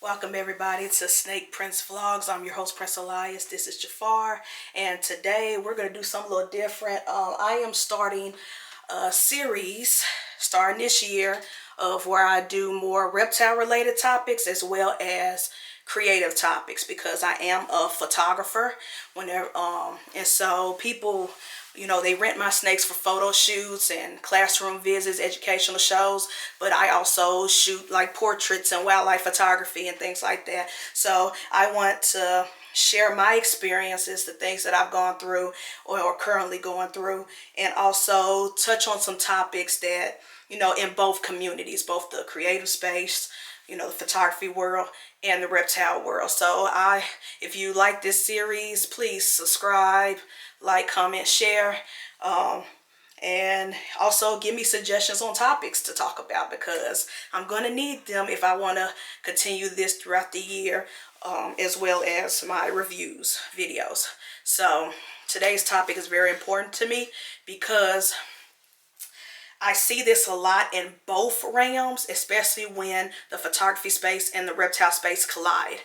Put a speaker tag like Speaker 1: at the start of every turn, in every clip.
Speaker 1: Welcome everybody to Snake Prince Vlogs. I'm your host Prince Elias. This is Jafar, and today we're going to do something a little different. I am starting a series starting this year of where I do more reptile related topics as well as creative topics, because I am a photographer. And so people, they rent my snakes for photo shoots and classroom visits, educational shows, but I also shoot like portraits and wildlife photography and things like that. So I want to share my experiences, the things that I've gone through or currently going through, and also touch on some topics that, in both communities, both the creative space, the photography world and the reptile world. So if you like this series, please subscribe, like, comment, share, and also give me suggestions on topics to talk about, because I'm going to need them if I want to continue this throughout the year, as well as my reviews videos. So today's topic is very important to me because I see this a lot in both realms, especially when the photography space and the reptile space collide.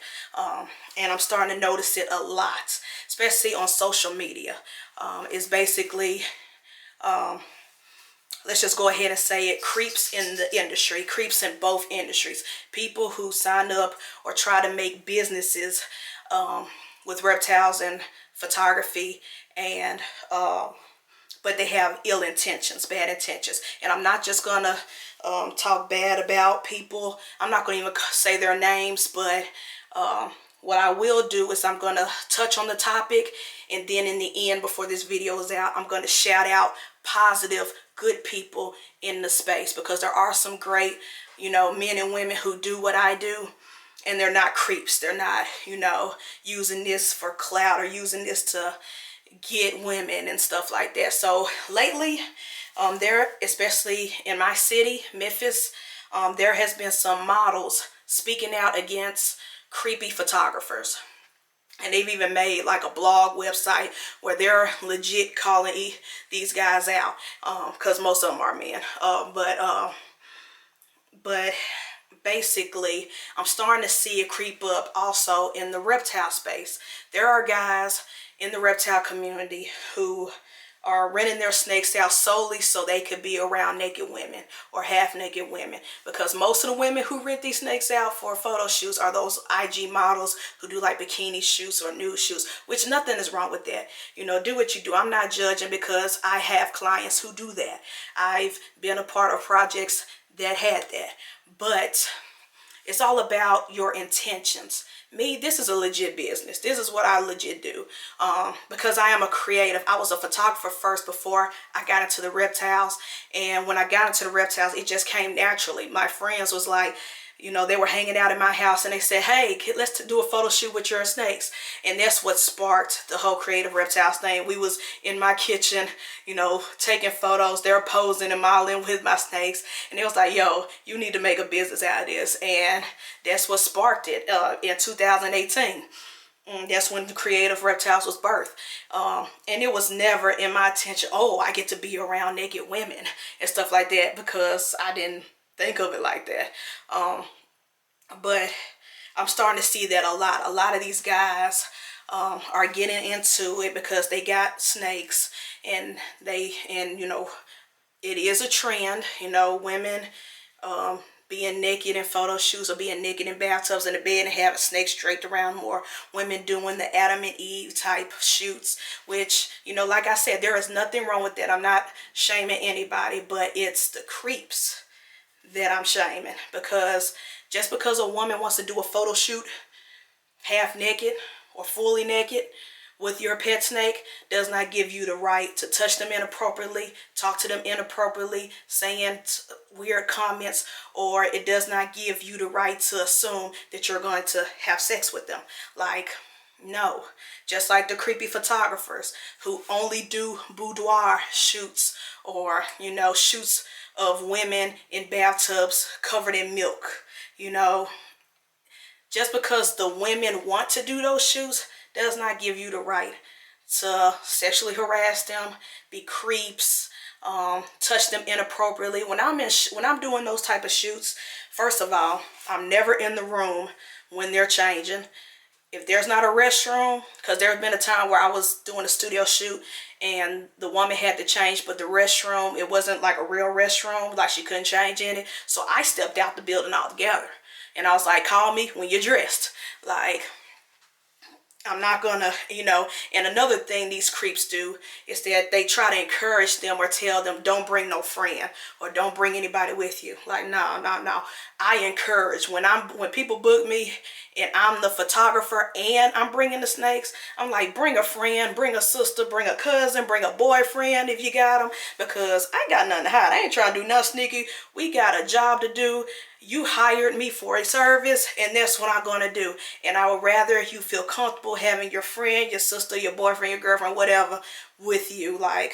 Speaker 1: And I'm starting to notice it a lot, especially on social media. It's basically, let's just go ahead and say it, creeps in the industry, creeps in both industries. People who sign up or try to make businesses with reptiles and photography, and but they have ill intentions, bad intentions. And I'm not just gonna talk bad about people. I'm not gonna even say their names, but what I will do is I'm gonna touch on the topic, and then in the end, before this video is out, I'm gonna shout out positive, good people in the space, because there are some great, men and women who do what I do, and they're not creeps. They're not, using this for clout or using this to get women and stuff like that. So lately, especially in my city, Memphis, there has been some models speaking out against creepy photographers. And they've even made like a blog website where they're legit calling these guys out, because most of them are men. But basically, I'm starting to see it creep up also in the reptile space. There are guys in the reptile community who are renting their snakes out solely so they could be around naked women or half naked women, because most of the women who rent these snakes out for photo shoots are those IG models who do like bikini shoots or nude shoots, which nothing is wrong with that. Do what you do. I'm not judging, because I have clients who do that. I've been a part of projects that had that, but it's all about your intentions. Me, this is a legit business. This is what I legit do, because I am a creative. I was a photographer first before I got into the reptiles, and when I got into the reptiles, it just came naturally. My friends was like, they were hanging out in my house, and they said, hey, let's do a photo shoot with your snakes. And that's what sparked the whole creative reptiles thing. We was in my kitchen, taking photos. They're posing and modeling with my snakes. And it was like, yo, you need to make a business out of this. And that's what sparked it in 2018. That's when the creative reptiles was birthed. And it was never in my intention, oh, I get to be around naked women and stuff like that, because I didn't think of it like that. But I'm starting to see that a lot. A lot of these guys are getting into it because they got snakes, and it is a trend, women being naked in photo shoots or being naked in bathtubs in the bed and having snakes draped around more. Women doing the Adam and Eve type shoots, which, like I said, there is nothing wrong with that. I'm not shaming anybody, but it's the creeps that I'm shaming, because just because a woman wants to do a photo shoot half naked or fully naked with your pet snake does not give you the right to touch them inappropriately, talk to them inappropriately, saying weird comments, or it does not give you the right to assume that you're going to have sex with them. Like, no. Just like the creepy photographers who only do boudoir shoots, or shoots of women in bathtubs covered in milk. Just because the women want to do those shoots does not give you the right to sexually harass them, be creeps, touch them inappropriately. When I'm doing those type of shoots, first of all, I'm never in the room when they're changing. If there's not a restroom, because there's been a time where I was doing a studio shoot and the woman had to change, but the restroom, it wasn't like a real restroom, like she couldn't change in it. So I stepped out the building altogether. And I was like, call me when you're dressed. Like, I'm not gonna, and another thing these creeps do is that they try to encourage them or tell them, don't bring no friend or don't bring anybody with you. Like, no. I encourage when people book me and I'm the photographer and I'm bringing the snakes, I'm like, bring a friend, bring a sister, bring a cousin, bring a boyfriend if you got them, because I ain't got nothing to hide. I ain't trying to do nothing sneaky. We got a job to do. You hired me for a service, and that's what I'm going to do. And I would rather you feel comfortable having your friend, your sister, your boyfriend, your girlfriend, whatever, with you. Like,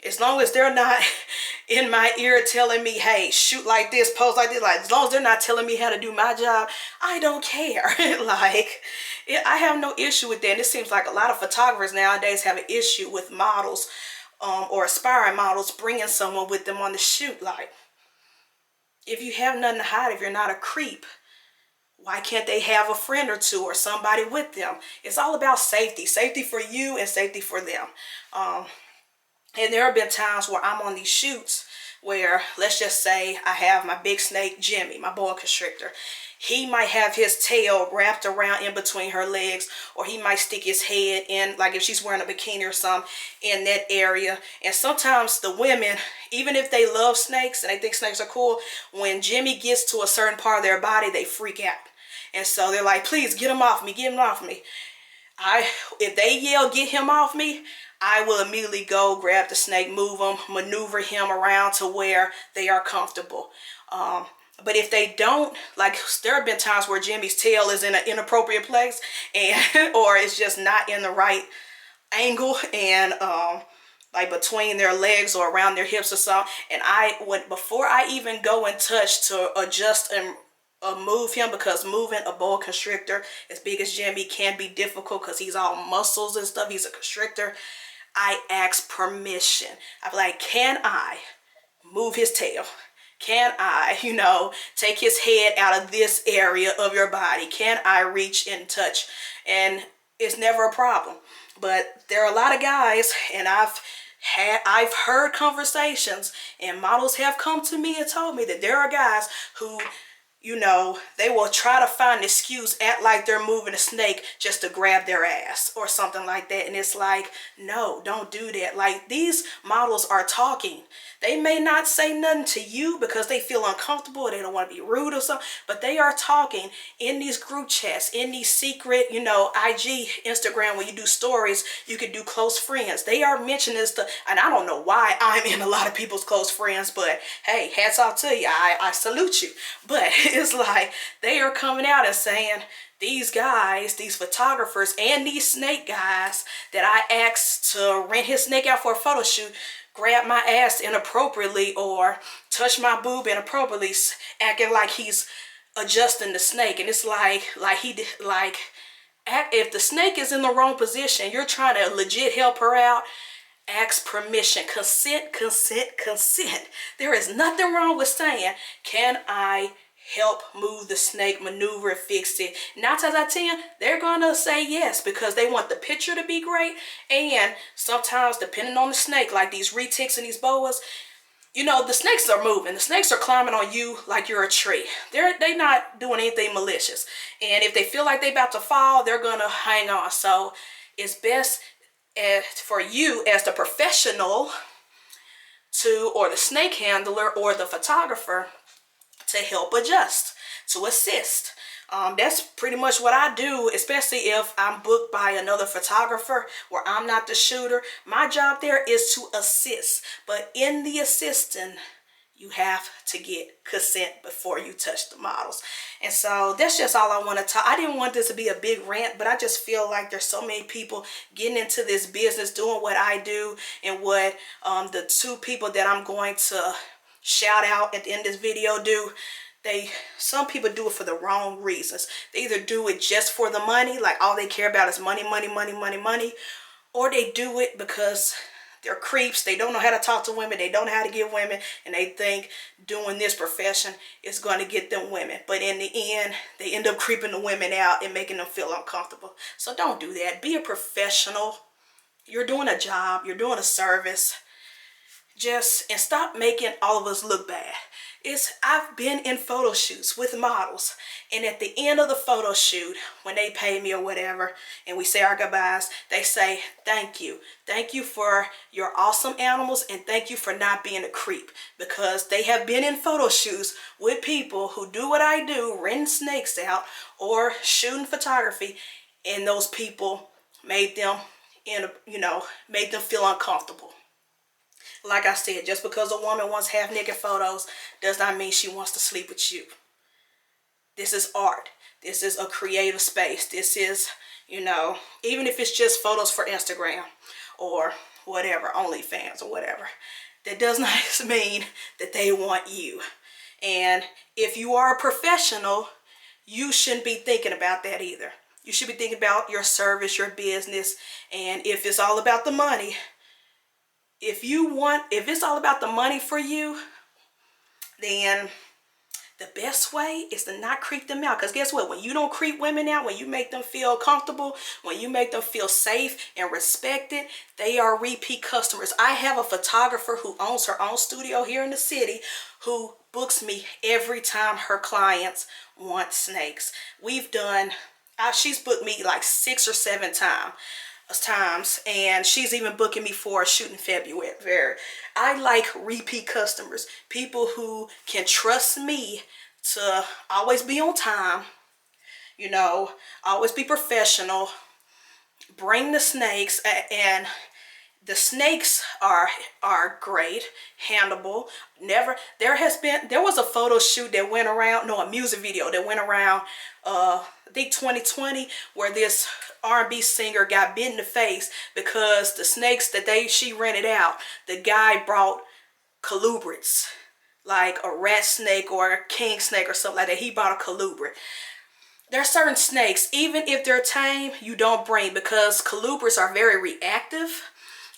Speaker 1: as long as they're not in my ear telling me, hey, shoot like this, pose like this, like, as long as they're not telling me how to do my job, I don't care. Like, I have no issue with that. And it seems like a lot of photographers nowadays have an issue with models or aspiring models bringing someone with them on the shoot. Like, if you have nothing to hide, if you're not a creep, why can't they have a friend or two or somebody with them? It's all about safety. Safety for you and safety for them. And there have been times where I'm on these shoots where, let's just say I have my big snake, Jimmy, my boa constrictor. He might have his tail wrapped around in between her legs, or he might stick his head in, like if she's wearing a bikini or something, in that area. And sometimes the women, even if they love snakes and they think snakes are cool, when Jimmy gets to a certain part of their body, they freak out. And so they're like, please get him off me, get him off me. If they yell, get him off me, I will immediately go grab the snake, move him, maneuver him around to where they are comfortable. But if they don't, like, there have been times where Jimmy's tail is in an inappropriate place, and or it's just not in the right angle, and like between their legs or around their hips or something. And before I even go and touch to adjust and move him, because moving a boa constrictor as big as Jimmy can be difficult because he's all muscles and stuff. He's a constrictor. I ask permission. I'm like, can I move his tail? Can I, take his head out of this area of your body? Can I reach and touch? And it's never a problem. But there are a lot of guys, and I've heard conversations, and models have come to me and told me that there are guys who, they will try to find an excuse, act like they're moving a snake just to grab their ass or something like that. And it's like, no, don't do that. Like, these models are talking. They may not say nothing to you because they feel uncomfortable or they don't want to be rude or something, but they are talking in these group chats, in these secret, IG, Instagram, when you do stories, you can do close friends. They are mentioning this stuff, and I don't know why I'm in a lot of people's close friends, but hey, hats off to you. I salute you. But it's like they are coming out and saying, these guys, these photographers, and these snake guys that I asked to rent his snake out for a photo shoot, grab my ass inappropriately or touch my boob inappropriately, acting like he's adjusting the snake. And it's if the snake is in the wrong position, you're trying to legit help her out, ask permission. Consent. There is nothing wrong with saying, can I help move the snake, maneuver it, fix it? 9 times out of 10, they're gonna say yes, because they want the picture to be great. And sometimes, depending on the snake, like these retics and these boas, the snakes are moving. The snakes are climbing on you like you're a tree. They're not doing anything malicious. And if they feel like they're about to fall, they're gonna hang on. So it's best for you as the professional or the snake handler or the photographer to help adjust, to assist. That's pretty much what I do, especially if I'm booked by another photographer where I'm not the shooter. My job there is to assist, but in the assisting, you have to get consent before you touch the models. And so that's just all I want to talk. I didn't want this to be a big rant, but I just feel like there's so many people getting into this business, doing what I do, and what the 2 people that I'm going to shout out at the end of this video do. Some people do it for the wrong reasons. They either do it just for the money, like all they care about is money, or they do it because they're creeps. They don't know how to talk to women. They don't know how to get women. And they think doing this profession is going to get them women. But in the end, they end up creeping the women out and making them feel uncomfortable. So don't do that. Be a professional. You're doing a job. You're doing a service. And stop making all of us look bad. I've been in photo shoots with models, and at the end of the photo shoot, when they pay me or whatever, and we say our goodbyes, they say, thank you. Thank you for your awesome animals, and thank you for not being a creep, because they have been in photo shoots with people who do what I do, renting snakes out or shooting photography, and those people made them, made them feel uncomfortable. Like I said, just because a woman wants half-naked photos does not mean she wants to sleep with you. This is art. This is a creative space. This is, even if it's just photos for Instagram or whatever, OnlyFans or whatever, that does not mean that they want you. And if you are a professional, you shouldn't be thinking about that either. You should be thinking about your service, your business, and if it's all about the money, if it's all about the money for you, then the best way is to not creep them out. Because guess what? When you don't creep women out, when you make them feel comfortable, when you make them feel safe and respected, they are repeat customers. I have a photographer who owns her own studio here in the city who books me every time her clients want snakes. She's booked me like 6 or 7 times, and she's even booking me for a shoot in February. I like repeat customers, people who can trust me to always be on time, always be professional, bring the snakes, and the snakes are great, handleable. There was a photo shoot that went around, a music video that went around, I think 2020, where this R&B singer got bit in the face because the snakes that she rented out, the guy brought colubrids, like a rat snake or a king snake or something like that. He bought a colubrid. There are certain snakes, even if they're tame, you don't bring, because colubrids are very reactive.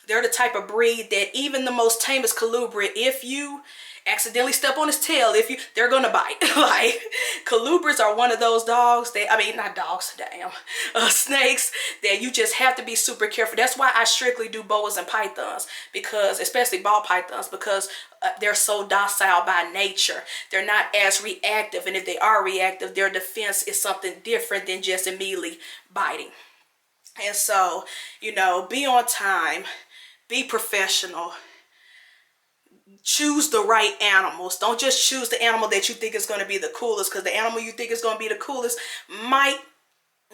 Speaker 1: They're the type of breed that even the most tamest colubrid, if you accidentally step on his tail, they're gonna bite. Like, colubrids are one of those dogs snakes that you just have to be super careful. That's why I strictly do boas and pythons, because, especially ball pythons, because they're so docile by nature. They're not as reactive, and if they are reactive, their defense is something different than just immediately biting. And so, be on time. Be professional. Choose the right animals. Don't just choose the animal that you think is going to be the coolest, because the animal you think is going to be the coolest might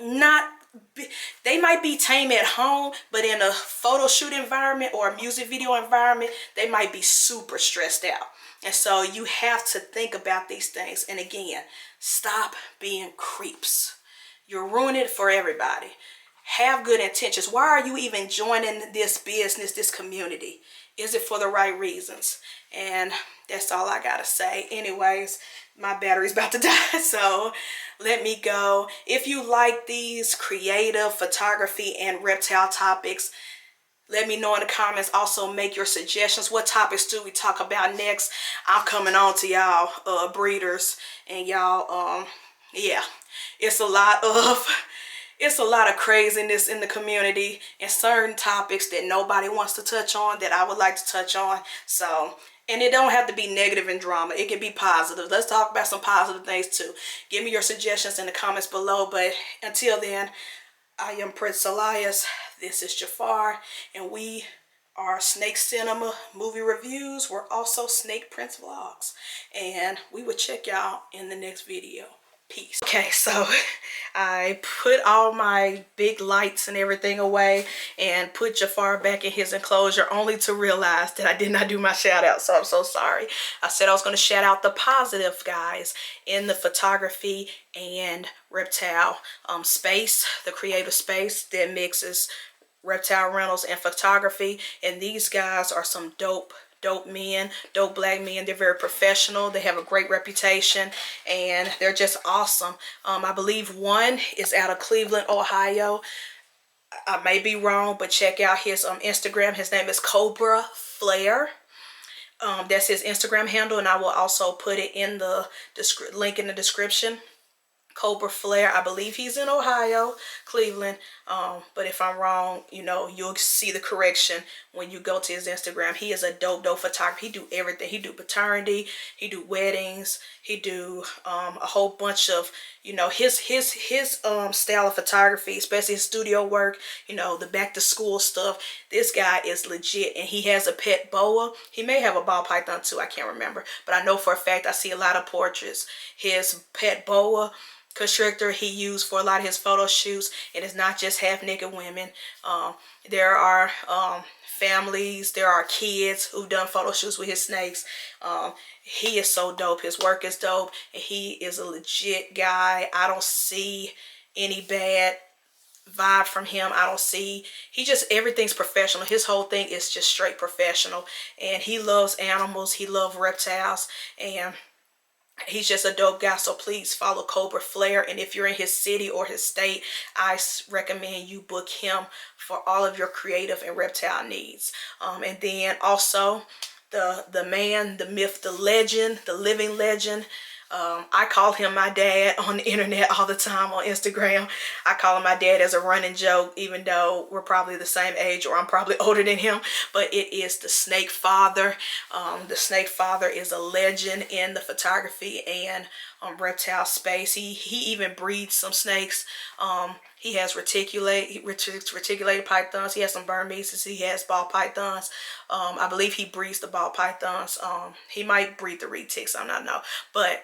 Speaker 1: not be, they might be tame at home, but in a photo shoot environment or a music video environment, they might be super stressed out. And so you have to think about these things. And again, stop being creeps. You're ruining it for everybody. Have good intentions. Why are you even joining this business, this community? Is it for the right reasons? And that's all I gotta say. Anyways, my battery's about to die, so let me go. If you like these creative photography and reptile topics, let me know in the comments. Also, make your suggestions. What topics do we talk about next? I'm coming on to y'all breeders, and y'all, yeah, it's a lot of craziness in the community and certain topics that nobody wants to touch on that I would like to touch on. So, and it don't have to be negative and drama. It can be positive. Let's talk about some positive things too. Give me your suggestions in the comments below. But until then, I am Prince Elias. This is Jafar, and we are Snake Cinema Movie Reviews. We're also Snake Prince Vlogs, and we will check y'all in the next video. Peace. Okay, so I put all my big lights and everything away and put Jafar back in his enclosure, only to realize that I did not do my shout out. So I'm so sorry. I said I was going to shout out the positive guys in the photography and reptile space, the creative space that mixes reptile rentals and photography. And these guys are some dope men, dope black men. They're very professional. They have a great reputation, and they're just awesome. I believe one is out of Cleveland, Ohio. I may be wrong, but check out his Instagram. His name is Cobra Flare. That's his Instagram handle, and I will also put it in the link in the description. Cobra Flare. I believe he's in Ohio, Cleveland. But if I'm wrong, you know, you'll see the correction when you go to his Instagram. He is a dope photographer. He do everything. He do paternity, he do weddings, he do a whole bunch of, you know, his style of photography, especially his studio work, you know, the back to school stuff. This guy is legit, and he has a pet boa. He may have a ball python too, I can't remember, but I know for a fact I see a lot of portraits. His pet boa constrictor he used for a lot of his photo shoots. It is not just half naked women. There are families, there are kids who've done photo shoots with his snakes. He is so dope. His work is dope, and he is a legit guy. I don't see any bad vibe from him. I don't see, he just, everything's professional. His whole thing is just straight professional, and he loves animals. He loves reptiles, and he's just a dope guy. So please follow Cobra Flare, and if you're in his city or his state, I recommend you book him for all of your creative and reptile needs. And then also the man, the myth, the legend, the living legend. I call him my dad on the internet all the time on Instagram. I call him my dad as a running joke, even though we're probably the same age, or I'm probably older than him. But it is the Snake Father. The Snake Father is a legend in the photography and reptile space. He even breeds some snakes. He has reticulated pythons. He has some Burmese. He has ball pythons. I believe he breeds the ball pythons. He might breed the retics. I don't know. But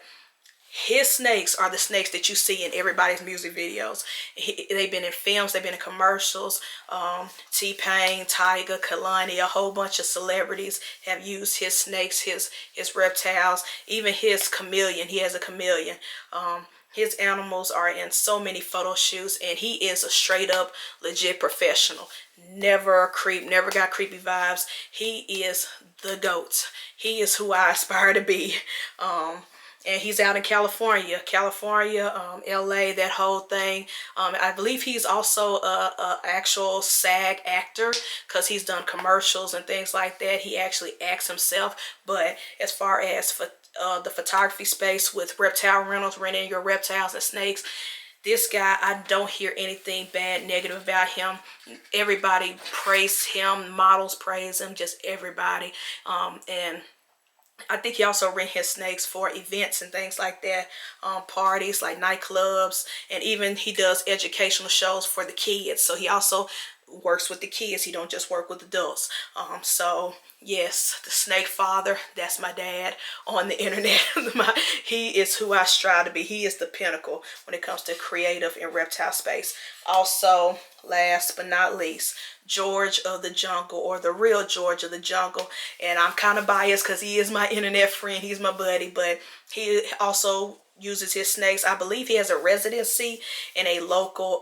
Speaker 1: his snakes are the snakes that you see in everybody's music videos. They've been in films. They've been in commercials. T-Pain, Tiger, Kalani, a whole bunch of celebrities have used his snakes, his reptiles, even his chameleon. He has a chameleon. His animals are in so many photo shoots, and he is a straight up legit professional. Never a creep, never got creepy vibes. He is the GOAT. He is who I aspire to be. And he's out in California, LA, that whole thing. I believe he's also a actual SAG actor, because he's done commercials and things like that. He actually acts himself. But as far as for the photography space with reptile rentals, renting your reptiles and snakes, this guy, I don't hear anything bad, negative about him. Everybody praise him, models praise him, just everybody. And I think he also rent his snakes for events and things like that, parties like nightclubs, and even he does educational shows for the kids. So he also works with the kids. He don't just work with adults. So yes, the Snake Father, that's my dad on the internet. He is who I strive to be. He is the pinnacle when it comes to creative and reptile space. Also, last but not least, George of the Jungle, or the real George of the Jungle. And I'm kind of biased because he is my internet friend. He's my buddy, but he also uses his snakes. I believe he has a residency in a local,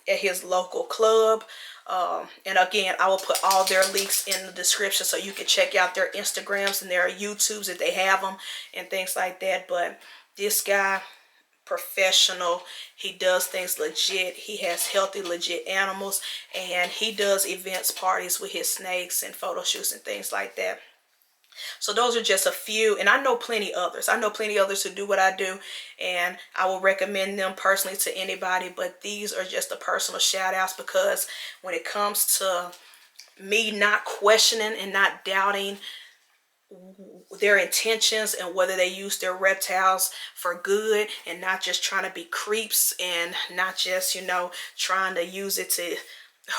Speaker 1: at his local club. And again, I will put all their links in the description so you can check out their Instagrams and their YouTubes if they have them and things like that. But this guy, professional, he does things legit. He has healthy, legit animals, and he does events, parties with his snakes and photo shoots and things like that. So those are just a few, and I know plenty others. I know plenty others who do what I do, and I will recommend them personally to anybody, but these are just the personal shout outs, because when it comes to me not questioning and not doubting their intentions and whether they use their reptiles for good, and not just trying to be creeps, and not just, you know, trying to use it to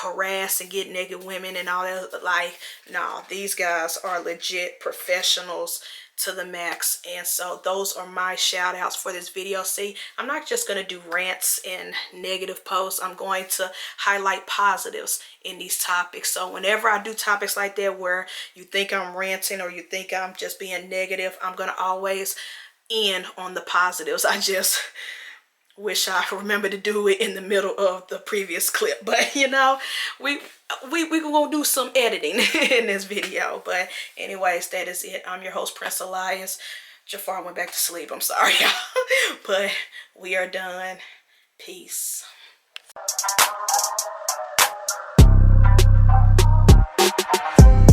Speaker 1: harass and get naked women and all that. Like, no, these guys are legit professionals to the max. And so those are my shout outs for this video. See, I'm not just going to do rants and negative posts. I'm going to highlight positives in these topics. So whenever I do topics like that where you think I'm ranting or you think I'm just being negative, I'm going to always end on the positives. I just wish I remember to do it in the middle of the previous clip, but you know, we gonna do some editing in this video. But anyways, that is it. I'm your host, Prince Elias. Jafar went back to sleep. I'm sorry, y'all. But we are done. Peace.